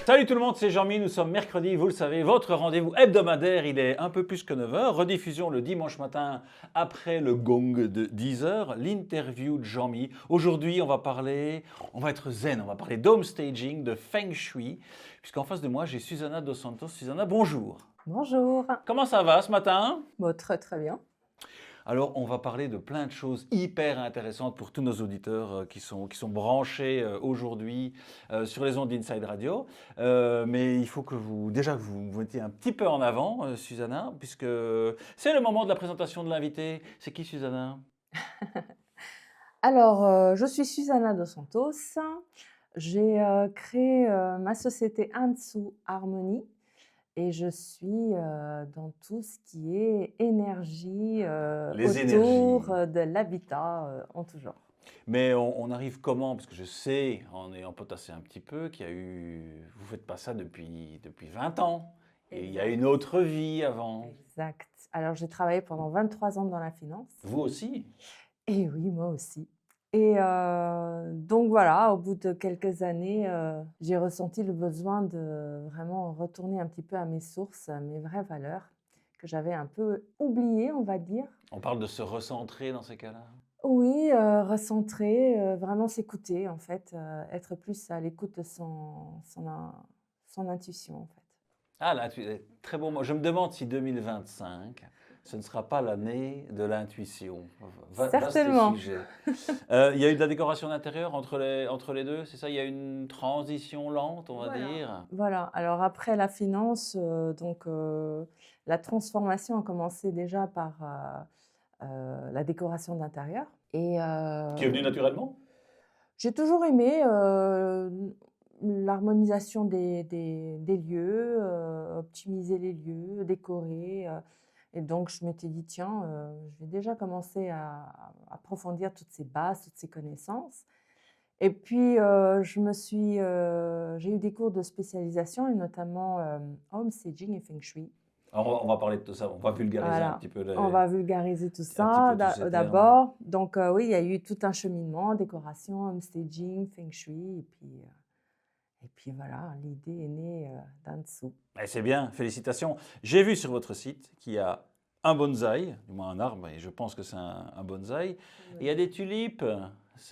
Salut tout le monde, c'est Jean-Mi, nous sommes mercredi, vous le savez, votre rendez-vous hebdomadaire, il est un peu plus que 9h, rediffusion le dimanche matin après le gong de 10h, l'interview de Jean-Mi. Aujourd'hui, on va être zen, on va parler d'home staging, de feng shui, puisqu'en face de moi, j'ai Susana Dos Santos. Susana, bonjour. Bonjour. Comment ça va ce matin? Bon, très très bien. Alors, on va parler de plein de choses hyper intéressantes pour tous nos auditeurs qui sont branchés aujourd'hui sur les ondes d'Inside Radio. Mais il faut que vous vous mettiez un petit peu en avant, Susana, puisque c'est le moment de la présentation de l'invité. C'est qui, Susana? Alors, je suis Susana Dos Santos. J'ai créé ma société Ansu Harmony et je suis dans tout ce qui est énergie Les autour énergies. de l'habitat en tout genre. Mais on arrive comment? Parce que je sais, en ayant potassé un petit peu, vous faites pas ça depuis 20 ans. Et il y a une autre vie avant. Exact. Alors, j'ai travaillé pendant 23 ans dans la finance. Vous aussi? Et oui, moi aussi. Et donc voilà, au bout de quelques années, j'ai ressenti le besoin de vraiment retourner un petit peu à mes sources, à mes vraies valeurs, que j'avais un peu oubliées, on va dire. On parle de se recentrer dans ces cas-là. Oui, recentrer, vraiment s'écouter en fait, être plus à l'écoute de son intuition en fait. Ah là, très bon mot. Je me demande si 2025, ce ne sera pas l'année de l'intuition. Certainement. Vaste sujet. Il y a eu de la décoration d'intérieur entre les deux, c'est ça? Il y a une transition lente, on va dire. Voilà, alors après la finance, la transformation a commencé déjà par la décoration d'intérieur. Et Qui est venu naturellement? j'ai toujours aimé l'harmonisation des lieux, optimiser les lieux, décorer. Et donc, je m'étais dit, tiens, je vais déjà commencer à approfondir toutes ces bases, toutes ces connaissances. Et puis, j'ai eu des cours de spécialisation, et notamment Home Staging et Feng Shui. Alors, on va parler de tout ça, on va vulgariser Voilà. un petit peu On va vulgariser tout un ça petit peu tous ces termes. d'abord. Donc, oui, il y a eu tout un cheminement, décoration, home staging, feng shui. Et puis voilà, l'idée est née d'en dessous. Eh, c'est bien, félicitations. J'ai vu sur votre site qu'il y a un bonsaï, du moins un arbre, et je pense que c'est un bonsaï. Oui. Il y a des tulipes.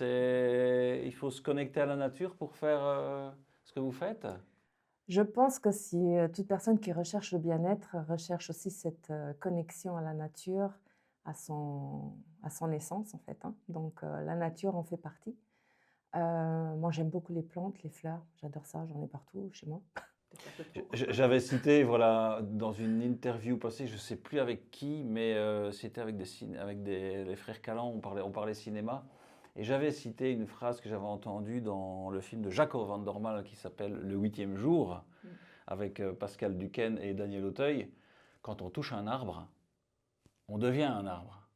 Il faut se connecter à la nature pour faire ce que vous faites. Je pense que si toute personne qui recherche le bien-être recherche aussi cette connexion à la nature, à son essence en fait, hein. Donc la nature en fait partie. Moi j'aime beaucoup les plantes, les fleurs, j'adore ça, j'en ai partout chez moi. J'avais cité, voilà, dans une interview passée, je ne sais plus avec qui, mais c'était avec les frères Callan, on parlait cinéma. Et j'avais cité une phrase que j'avais entendue dans le film de Jacob van Dormael qui s'appelle Le 8e jour, avec Pascal Duquesne et Daniel Auteuil. Quand on touche un arbre, on devient un arbre.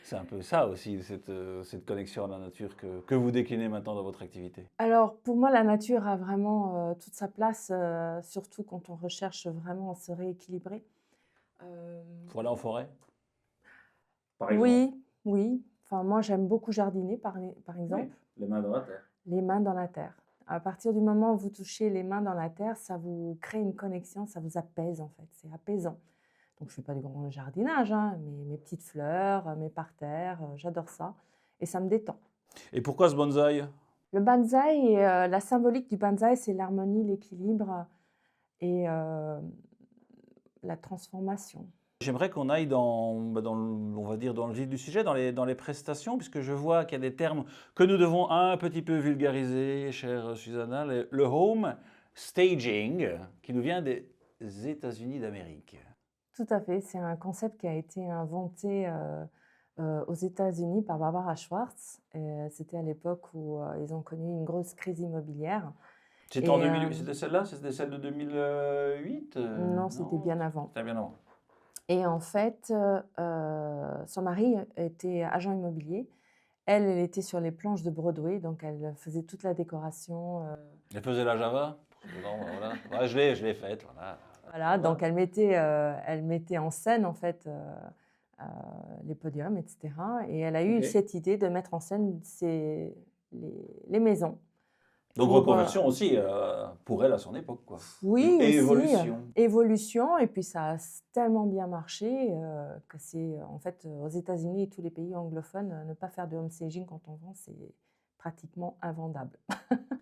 C'est un peu ça aussi, cette connexion à la nature que vous déclinez maintenant dans votre activité. Alors pour moi, la nature a vraiment toute sa place, surtout quand on recherche vraiment à se rééquilibrer. Faut aller en forêt, par exemple. Oui, oui. Enfin, moi, j'aime beaucoup jardiner, par exemple. Oui, les mains dans la terre. Les mains dans la terre. À partir du moment où vous touchez les mains dans la terre, ça vous crée une connexion, ça vous apaise en fait, c'est apaisant. Donc je ne fais pas du grand jardinage, hein, mais mes petites fleurs, mes parterres, j'adore ça. Et ça me détend. Et pourquoi ce bonsaï? Le bonsaï, la symbolique du bonsaï, c'est l'harmonie, l'équilibre et la transformation. J'aimerais qu'on aille on va dire dans le vif du sujet, dans les prestations, puisque je vois qu'il y a des termes que nous devons un petit peu vulgariser, chère Susana. Le home staging, qui nous vient des États-Unis d'Amérique. Tout à fait, c'est un concept qui a été inventé aux États-Unis par Barbara Schwartz. C'était à l'époque où ils ont connu une grosse crise immobilière. C'était en 2008, c'était celle-là? C'était celle de 2008? Non, c'était bien avant. C'était bien avant. Et en fait, son mari était agent immobilier. Elle était sur les planches de Broadway, donc elle faisait toute la décoration. Elle faisait la Java? Non, voilà. Ouais, je l'ai faite, voilà. Voilà, donc elle mettait en scène en fait les podiums, etc. Et elle a eu Ok. cette idée de mettre en scène les maisons. Donc Pour, reconversion aussi pour elle à son époque, quoi. oui, Et aussi, évolution. évolution, et puis ça a tellement bien marché que c'est, en fait, aux États-Unis et tous les pays anglophones, ne pas faire de homestaging quand on vend, c'est pratiquement invendable.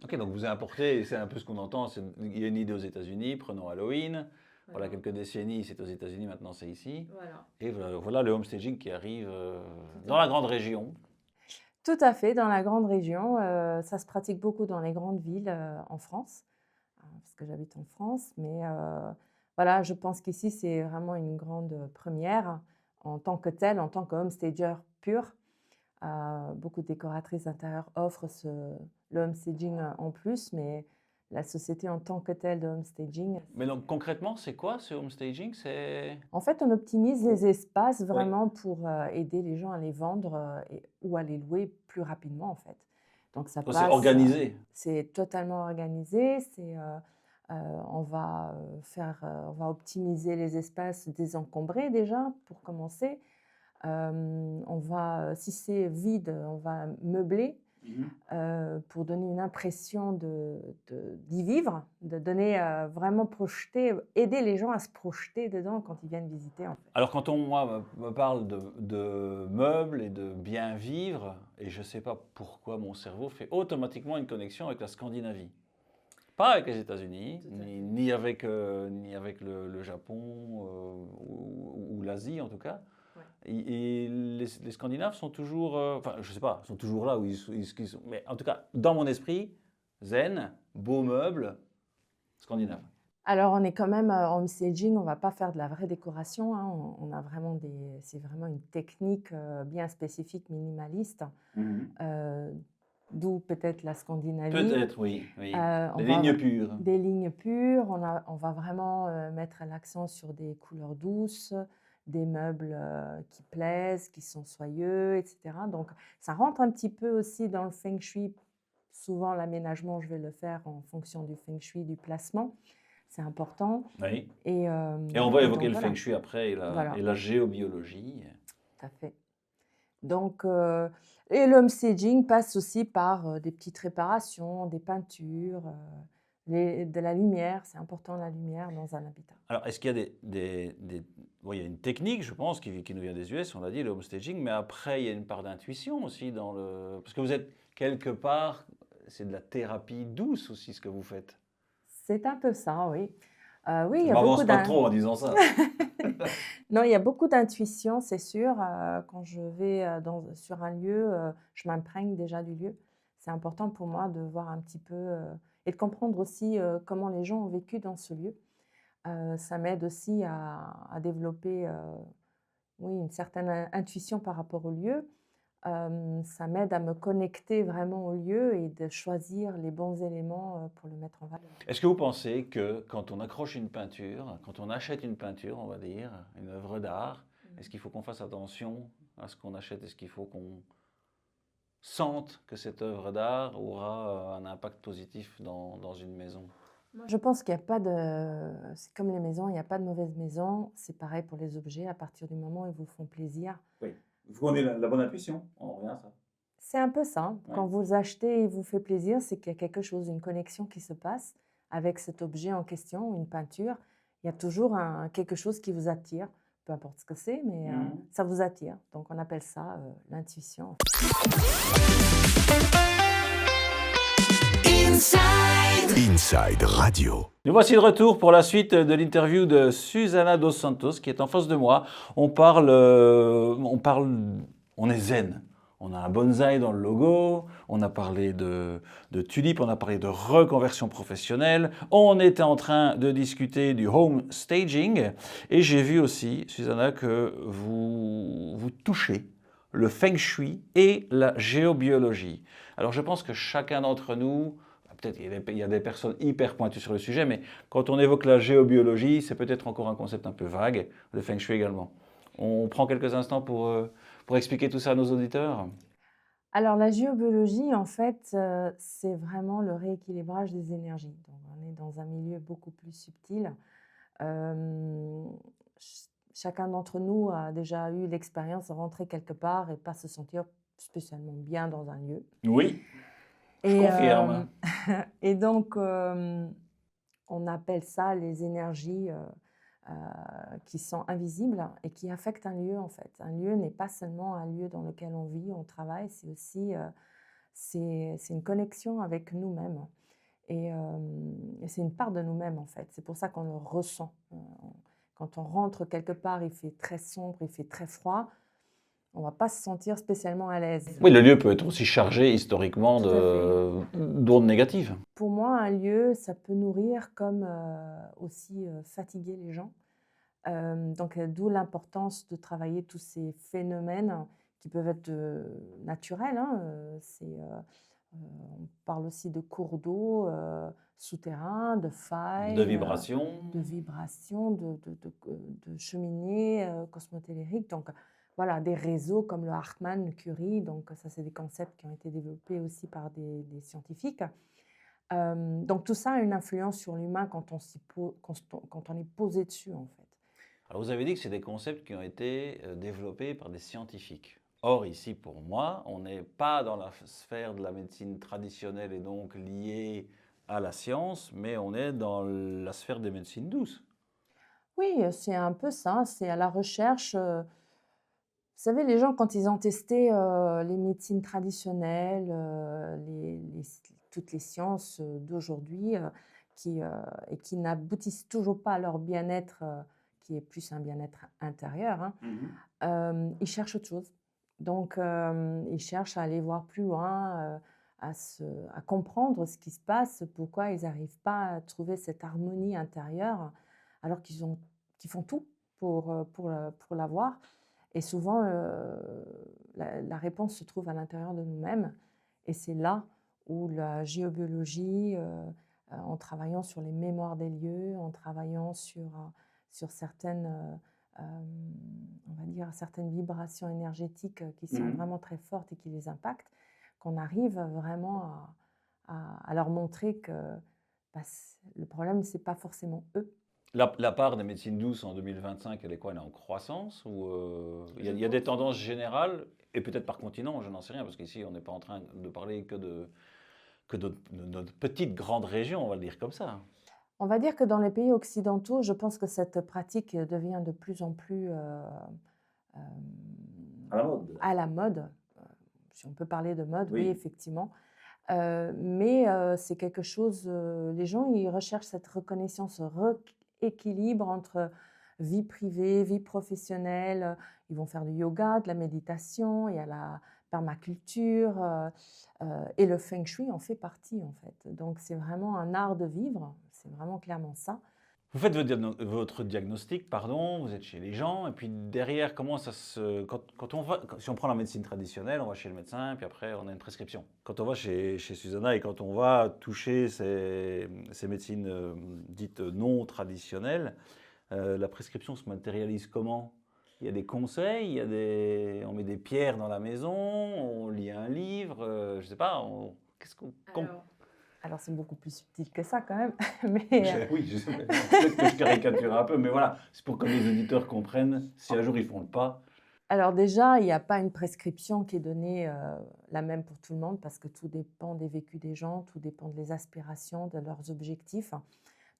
Ok, donc vous avez importé, c'est un peu ce qu'on entend, il y a une idée aux États-Unis, prenons Halloween. Voilà, quelques décennies, c'est aux États-Unis, maintenant c'est ici. Voilà. Et voilà le homestaging qui arrive dans la grande région. Tout à fait, dans la grande région. Ça se pratique beaucoup dans les grandes villes en France, parce que j'habite en France. Mais voilà, je pense qu'ici, c'est vraiment une grande première en tant que telle, en tant que homestager pur. Beaucoup de décoratrices d'intérieur offrent le homestaging en plus, mais la société en tant que telle de homestaging, Mais donc concrètement, c'est quoi ce homestaging? C'est... en fait, on optimise les espaces Oui. vraiment pour aider les gens à les vendre ou à les louer plus rapidement, en fait. Donc ça Oh, c'est passe, organisé. c'est totalement organisé. On va on va optimiser les espaces désencombrés déjà pour commencer. Si c'est vide, on va meubler pour donner une impression d'y vivre, de donner vraiment aider les gens à se projeter dedans quand ils viennent visiter, en fait. Alors quand moi, me parle de meubles et de bien vivre, et je ne sais pas pourquoi mon cerveau fait automatiquement une connexion avec la Scandinavie. Pas avec les États-Unis, Tout à fait. ni avec le Japon ou l'Asie en tout cas. Ouais. Et les Scandinaves sont toujours, enfin je sais pas, sont toujours là où ils sont. Mais en tout cas, dans mon esprit, zen, beaux meubles, scandinaves. Alors, on est quand même en homestaging, on ne va pas faire de la vraie décoration, hein. C'est vraiment une technique bien spécifique, minimaliste, d'où peut-être la Scandinavie. Peut-être, oui, oui. On Des va lignes pures. Des lignes pures. On va vraiment mettre l'accent sur des couleurs douces, des meubles qui plaisent, qui sont soyeux, etc. Donc, ça rentre un petit peu aussi dans le feng shui. Souvent, l'aménagement, je vais le faire en fonction du feng shui, du placement. C'est important. Oui. Et on va évoquer donc, le voilà. feng shui après Voilà. et la géobiologie. Tout à fait. Donc, et le homestaging passe aussi par des petites réparations, des peintures, de la lumière. C'est important, la lumière dans un habitat. Alors, est-ce qu'il y a il y a une technique, je pense, qui nous vient des US, on l'a dit, le homestaging, mais après, il y a une part d'intuition aussi dans le... Parce que vous êtes quelque part, c'est de la thérapie douce aussi ce que vous faites. C'est un peu ça, oui. Oui, il Je y a beaucoup m'avance pas trop en disant ça. Non, il y a beaucoup d'intuition, c'est sûr. Quand je vais sur un lieu, je m'imprègne déjà du lieu. C'est important pour moi de voir un petit peu et de comprendre aussi comment les gens ont vécu dans ce lieu. Ça m'aide aussi à développer oui, une certaine intuition par rapport au lieu. Ça m'aide à me connecter vraiment au lieu et de choisir les bons éléments pour le mettre en valeur. Est-ce que vous pensez que quand on accroche une peinture, quand on achète une peinture, on va dire, une œuvre d'art, est-ce qu'il faut qu'on fasse attention à ce qu'on achète? Est-ce qu'il faut qu'on sente que cette œuvre d'art aura un impact positif dans une maison? Je pense qu'il n'y a pas de... C'est comme les maisons, il n'y a pas de mauvaise maison. C'est pareil pour les objets. À partir du moment où ils vous font plaisir, Oui. Vous prenez la bonne intuition, on revient à ça. c'est un peu ça. Ouais. Quand vous achetez et il vous fait plaisir, c'est qu'il y a quelque chose, une connexion qui se passe avec cet objet en question, une peinture. Il y a toujours quelque chose qui vous attire, peu importe ce que c'est, mais ça vous attire. Donc on appelle ça l'intuition. Inside Radio. Nous voici de retour pour la suite de l'interview de Susana dos Santos qui est en face de moi. On est zen. On a un bonsaï dans le logo, on a parlé de tulipes, on a parlé de reconversion professionnelle, on était en train de discuter du home staging et j'ai vu aussi, Susana, que vous touchez le feng shui et la géobiologie. Alors je pense que chacun d'entre nous, peut-être il y a des personnes hyper pointues sur le sujet, mais quand on évoque la géobiologie, c'est peut-être encore un concept un peu vague, le feng shui également. On prend quelques instants pour expliquer tout ça à nos auditeurs. Alors la géobiologie, en fait, c'est vraiment le rééquilibrage des énergies. Donc, on est dans un milieu beaucoup plus subtil. chacun d'entre nous a déjà eu l'expérience de rentrer quelque part et pas se sentir spécialement bien dans un lieu. Oui, je Et, confirme. et donc, on appelle ça les énergies qui sont invisibles et qui affectent un lieu en fait. Un lieu n'est pas seulement un lieu dans lequel on vit, on travaille, c'est aussi c'est une connexion avec nous-mêmes. Et c'est une part de nous-mêmes en fait. C'est pour ça qu'on le ressent. Quand on rentre quelque part, il fait très sombre, il fait très froid, on ne va pas se sentir spécialement à l'aise. Oui, le lieu peut être aussi chargé historiquement Tout à fait. d'ondes négatives. Pour moi, un lieu, ça peut nourrir comme aussi fatiguer les gens. Donc, d'où l'importance de travailler tous ces phénomènes qui peuvent être naturels. Hein, on parle aussi de cours d'eau souterrains, de failles, De vibrations. de cheminées cosmotelluriques. Donc, voilà, des réseaux comme le Hartmann, le Curie. Donc, ça, c'est des concepts qui ont été développés aussi par des scientifiques. Donc, tout ça a une influence sur l'humain quand on est posé dessus, en fait. Alors vous avez dit que c'est des concepts qui ont été développés par des scientifiques. Or, ici, pour moi, on n'est pas dans la sphère de la médecine traditionnelle et donc liée à la science, mais on est dans la sphère des médecines douces. Oui, c'est un peu ça, c'est à la recherche. Vous savez, les gens, quand ils ont testé les médecines traditionnelles, toutes les sciences d'aujourd'hui, et qui n'aboutissent toujours pas à leur bien-être, qui est plus un bien-être intérieur, hein, ils cherchent autre chose. Donc, ils cherchent à aller voir plus loin, à comprendre ce qui se passe, pourquoi ils n'arrivent pas à trouver cette harmonie intérieure, alors qu'ils font tout pour l'avoir. Et souvent, la réponse se trouve à l'intérieur de nous-mêmes. Et c'est là où la géobiologie, en travaillant sur les mémoires des lieux, en travaillant sur certaines, on va dire, certaines vibrations énergétiques qui sont vraiment très fortes et qui les impactent, qu'on arrive vraiment à leur montrer que bah, le problème, ce n'est pas forcément eux. La part des médecines douces en 2025, elle est quoi? Elle est en croissance ou il y a des tendances générales et peut-être par continent, je n'en sais rien parce qu'ici on n'est pas en train de parler que de notre petite grande région, on va le dire comme ça. On va dire que dans les pays occidentaux, je pense que cette pratique devient de plus en plus À la mode. à la mode. Si on peut parler de mode, oui, Oui. effectivement. Mais c'est quelque chose, les gens, ils recherchent cette reconnaissance, équilibre entre vie privée, vie professionnelle. Ils vont faire du yoga, de la méditation, il y a la permaculture, et le feng shui en fait partie en fait. Donc c'est vraiment un art de vivre, c'est vraiment clairement ça. Vous faites votre diagnostic, pardon, vous êtes chez les gens, et puis derrière, comment ça se. Quand on va, si on prend la médecine traditionnelle, on va chez le médecin, puis après, on a une prescription. Quand on va chez Susanna et quand on va toucher ces médecines dites non traditionnelles, la prescription se matérialise comment? Il y a des conseils, on met des pierres dans la maison, on lit un livre, je ne sais pas, qu'est-ce qu'on. Alors c'est beaucoup plus subtil que ça quand même, Oui, je sais, peut-être que je caricature un peu, mais voilà, c'est pour que les auditeurs comprennent si un jour ils font le pas. Alors déjà, il n'y a pas une prescription qui est donnée la même pour tout le monde parce que tout dépend des vécus des gens, tout dépend des aspirations, de leurs objectifs.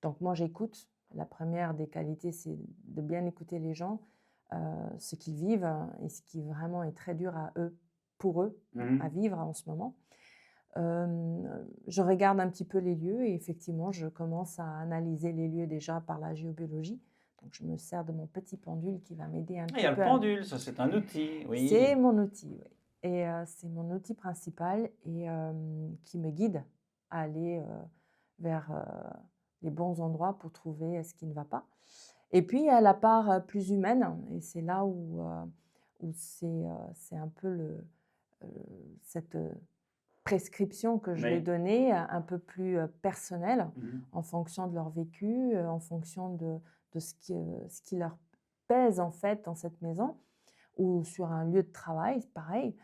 Donc moi, j'écoute. La première des qualités, c'est de bien écouter les gens, ce qu'ils vivent et ce qui vraiment est très dur pour eux, à vivre en ce moment. Je regarde un petit peu les lieux et effectivement, je commence à analyser les lieux déjà par la géobiologie. Donc, je me sers de mon petit pendule qui va m'aider un petit peu. Il y a le pendule, ça c'est un outil, oui. C'est mon outil, oui. Et c'est mon outil principal et qui me guide à aller vers les bons endroits pour trouver ce qui ne va pas. Et puis, il y a la part plus humaine et c'est là où c'est un peu cette prescription que je vais donner, un peu plus personnelle, en fonction de leur vécu, en fonction de ce qui leur pèse en fait dans cette maison ou sur un lieu de travail, c'est pareil.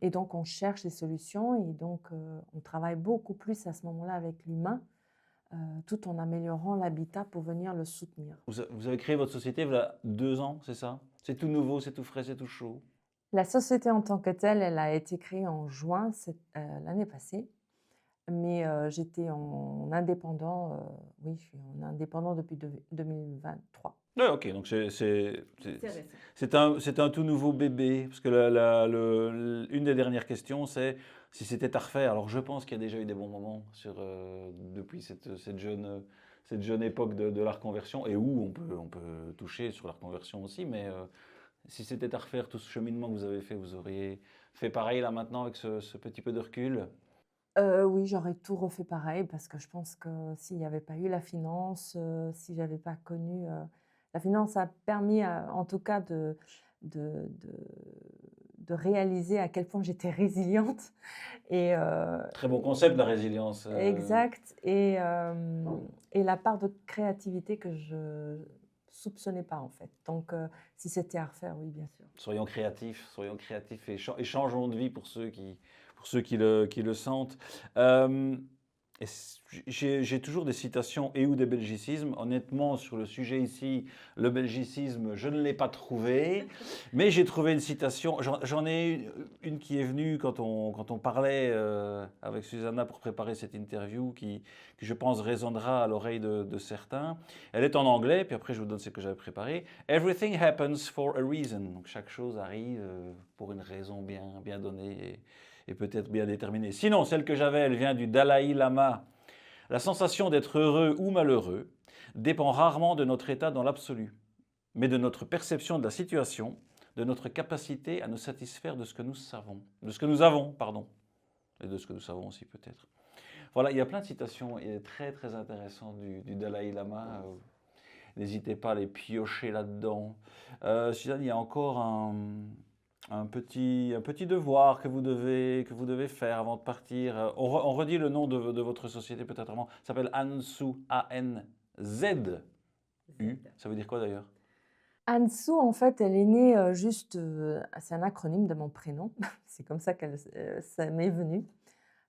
Et donc on cherche des solutions et donc on travaille beaucoup plus à ce moment-là avec l'humain tout en améliorant l'habitat pour venir le soutenir. Vous avez créé votre société il y a 2 ans, c'est ça? C'est tout nouveau, c'est tout frais, c'est tout chaud? La société en tant que telle, elle a été créée en juin l'année passée, mais j'étais en indépendant, oui, je suis en indépendant depuis 2023. Ouais, ok, donc C'est récent. c'est un tout nouveau bébé. Parce que une des dernières questions, c'est si c'était à refaire. Alors je pense qu'il y a déjà eu des bons moments depuis cette jeune époque de la reconversion, et où on peut toucher sur la reconversion aussi, mais si c'était à refaire tout ce cheminement que vous avez fait, vous auriez fait pareil là maintenant avec ce petit peu de recul? Oui, j'aurais tout refait pareil parce que je pense que s'il n'y avait pas eu la finance, si j'avais pas connu, la finance a permis, en tout cas de de de réaliser à quel point j'étais résiliente et Très bon concept, la résilience. exact et la part de créativité que je soupçonnais pas, en fait. Donc si c'était à refaire, oui, bien sûr. Soyons créatifs et changeons de vie pour ceux qui le sentent. Et j'ai toujours des citations et ou des belgicismes. Honnêtement, sur le sujet ici, le belgicisme, je ne l'ai pas trouvé. Mais j'ai trouvé une citation. J'en ai une qui est venue quand on parlait avec Susanna pour préparer cette interview, qui je pense résonnera à l'oreille de certains. Elle est en anglais, puis après je vous donne ce que j'avais préparé. Everything happens for a reason. Donc chaque chose arrive pour une raison bien donnée et peut-être bien déterminée. Sinon, celle que j'avais, elle vient du Dalai Lama. La sensation d'être heureux ou malheureux dépend rarement de notre état dans l'absolu, mais de notre perception de la situation, de notre capacité à nous satisfaire de ce que nous savons, de ce que nous avons, pardon, et de ce que nous savons aussi peut-être. Voilà, il y a plein de citations et très très intéressantes du Dalai Lama. N'hésitez pas à les piocher là-dedans. Suzanne, il y a encore un petit devoir que vous devez faire avant de partir. On redit le nom de votre société peut-être avant. Ça s'appelle Anzu, A-N-Z-U. Ça veut dire quoi d'ailleurs? Ansu, en fait, elle est née juste, c'est un acronyme de mon prénom. C'est comme ça ça m'est venu.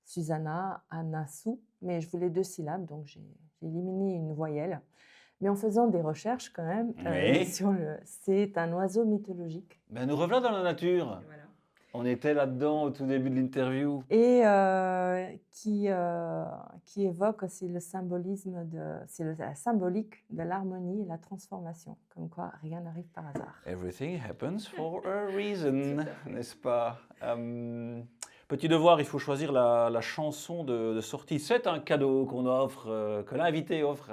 Susanna Anasu, mais je voulais 2 syllabes, donc j'ai éliminé une voyelle. Mais en faisant des recherches quand même, Oui. c'est un oiseau mythologique. Ben, nous revoilà dans la nature. Voilà. On était là-dedans au tout début de l'interview. Et qui évoque aussi le symbolisme la symbolique de l'harmonie et la transformation. Comme quoi, rien n'arrive par hasard. Everything happens for a reason, n'est-ce pas? Petit devoir, il faut choisir la chanson de sortie. C'est un cadeau qu'on offre, que l'invité offre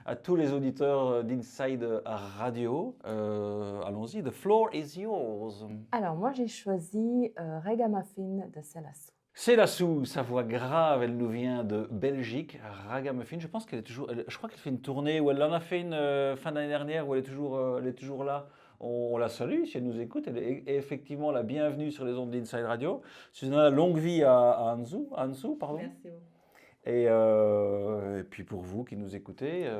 à tous les auditeurs d'Inside Radio. Allons-y, the floor is yours. Alors moi j'ai choisi Ragamuffin de Célasso. Célasso, sa voix grave, elle nous vient de Belgique. Ragamuffin, je pense qu'elle est toujours. Je crois qu'elle fait une tournée où elle en a fait une fin d'année dernière où elle est toujours là. On la salue si elle nous écoute. Elle est effectivement la bienvenue sur les ondes d'Inside Radio. Susanna, longue vie à Ansu, pardon. Merci beaucoup. Et puis pour vous qui nous écoutez,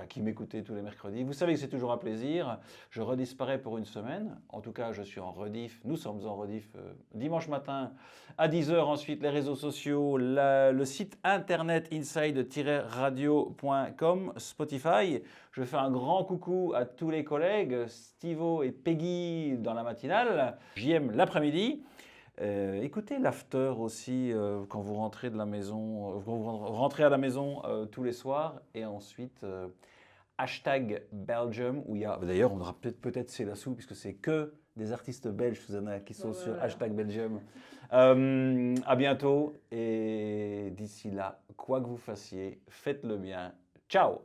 qui m'écoutez tous les mercredis, vous savez que c'est toujours un plaisir. Je redisparais pour une semaine. En tout cas, je suis en rediff. Nous sommes en rediff dimanche matin à 10h. Ensuite, les réseaux sociaux, le site internet inside-radio.com, Spotify. Je fais un grand coucou à tous les collègues, Stivo et Peggy dans la matinale, JM l'après-midi. Écoutez l'after aussi quand vous rentrez de la maison, quand vous rentrez à la maison tous les soirs, et ensuite hashtag Belgium où il y a, d'ailleurs on aura peut-être Célasso puisque c'est que des artistes belges, Susanna, qui sont sur hashtag Belgium. À bientôt et d'ici là, quoi que vous fassiez, faites-le bien. Ciao.